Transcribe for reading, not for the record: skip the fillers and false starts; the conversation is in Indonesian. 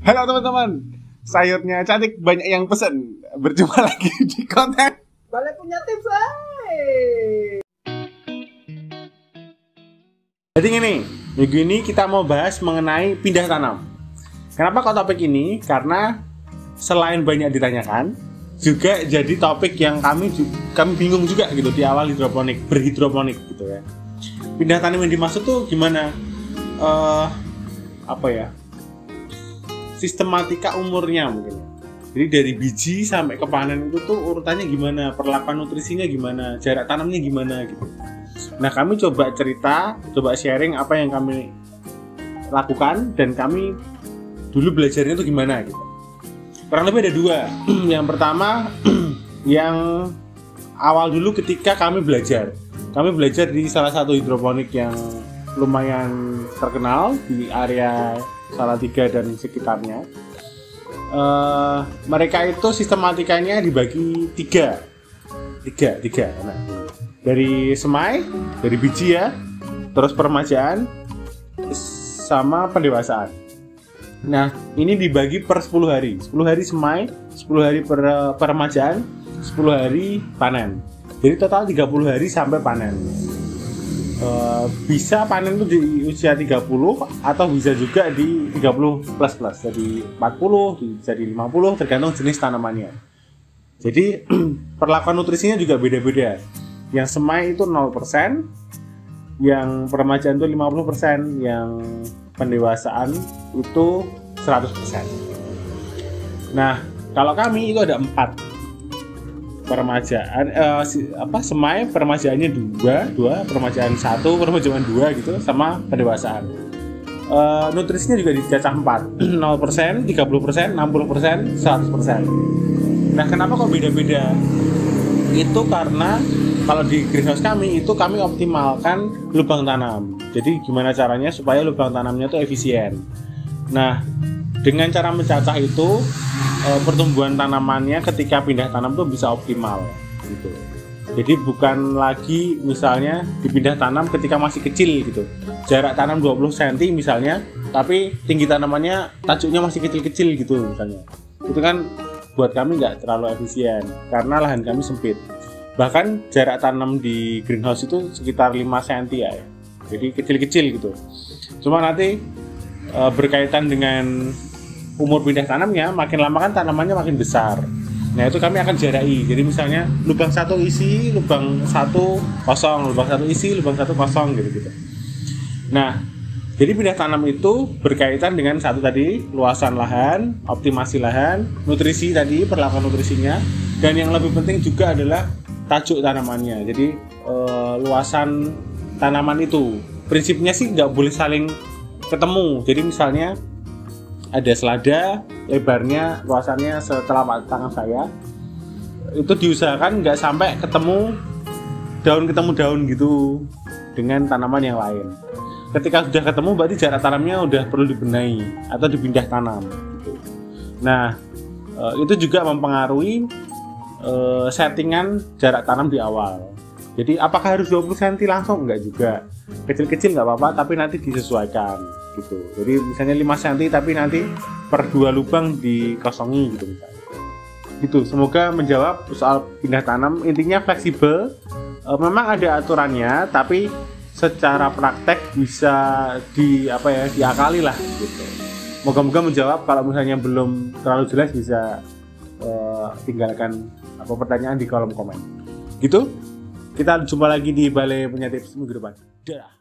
Halo teman-teman, sayurnya cantik, banyak yang pesen. Berjumpa lagi di konten Balai punya tips, Jadi gini, minggu ini kita mau bahas mengenai pindah tanam. Kenapa kok topik ini? Karena selain banyak ditanyakan, juga jadi topik yang kami bingung juga gitu di awal berhidroponik gitu ya. Pindah tanam yang dimaksud tuh gimana? Sistematika umurnya mungkin. Jadi dari biji sampai ke panen itu tuh urutannya gimana, perlakuan nutrisinya gimana, jarak tanamnya gimana gitu. Nah, kami coba sharing apa yang kami lakukan dan kami dulu belajarnya itu gimana gitu. Kurang lebih ada dua. Yang pertama yang awal dulu ketika kami belajar. Kami belajar di salah satu hidroponik yang lumayan terkenal di area Salatiga dan sekitarnya. Mereka itu sistematikanya dibagi tiga. Nah, dari semai, dari biji ya, terus peremajaan, sama pendewasaan. Nah, ini dibagi per 10 hari. 10 hari semai, 10 hari peremajaan, 10 hari panen. Jadi total 30 hari sampai panen. Bisa panen itu di usia 30 atau bisa juga di 30 plus. Jadi 40, bisa di 50, tergantung jenis tanamannya. Jadi perlakuan nutrisinya juga beda-beda. Yang semai itu 0%, yang peremajaan itu 50%, yang pendewasaan itu 100%. Nah, kalau kami itu ada 4 peremajaan, semai peremajaannya 2, peremajaan 1, peremajaan 2 gitu, sama pendewasaan. Nutrisinya juga dicacah 4, 0%, 30%, 60%, 100%. Nah, kenapa kok beda-beda? Itu karena kalau di greenhouse kami itu kami optimalkan lubang tanam. Jadi gimana caranya supaya lubang tanamnya itu efisien. Nah, dengan cara mencacah itu pertumbuhan tanamannya ketika pindah tanam tuh bisa optimal gitu. Jadi bukan lagi misalnya dipindah tanam ketika masih kecil gitu. Jarak tanam 20 cm misalnya, tapi tinggi tanamannya tajuknya masih kecil-kecil gitu misalnya. Itu kan buat kami nggak terlalu efisien karena lahan kami sempit. Bahkan jarak tanam di greenhouse itu sekitar 5 cm ya. Jadi kecil-kecil gitu. Cuma nanti berkaitan dengan umur pindah tanamnya, makin lama kan tanamannya makin besar. Nah, itu kami akan jarai. Jadi misalnya lubang 1 isi, lubang 1 kosong, lubang 1 isi, lubang 1 kosong gitu. Nah, jadi pindah tanam itu berkaitan dengan satu tadi, luasan lahan, optimasi lahan, nutrisi tadi, perlakuan nutrisinya, dan yang lebih penting juga adalah tajuk tanamannya. Jadi luasan tanaman itu prinsipnya sih nggak boleh saling ketemu. Jadi misalnya ada selada, lebarnya, luasannya setelapak tangan saya, itu diusahakan nggak sampai ketemu daun gitu dengan tanaman yang lain. Ketika sudah ketemu berarti jarak tanamnya udah perlu dibenahi atau dipindah tanam gitu. Nah, itu juga mempengaruhi settingan jarak tanam di awal. Jadi apakah harus 20 cm langsung? Enggak juga. Kecil-kecil nggak apa-apa, tapi nanti disesuaikan gitu. Jadi misalnya 5 cm tapi nanti per 2 lubang dikosongi gitu misalnya. Gitu. Semoga menjawab soal pindah tanam. Intinya fleksibel. Memang ada aturannya, tapi secara praktek bisa diakali lah gitu. Moga-moga menjawab. Kalau misalnya belum terlalu jelas bisa tinggalkan pertanyaan di kolom komen. Gitu. Kita jumpa lagi di Balai Punya Tips minggu depan. Dah.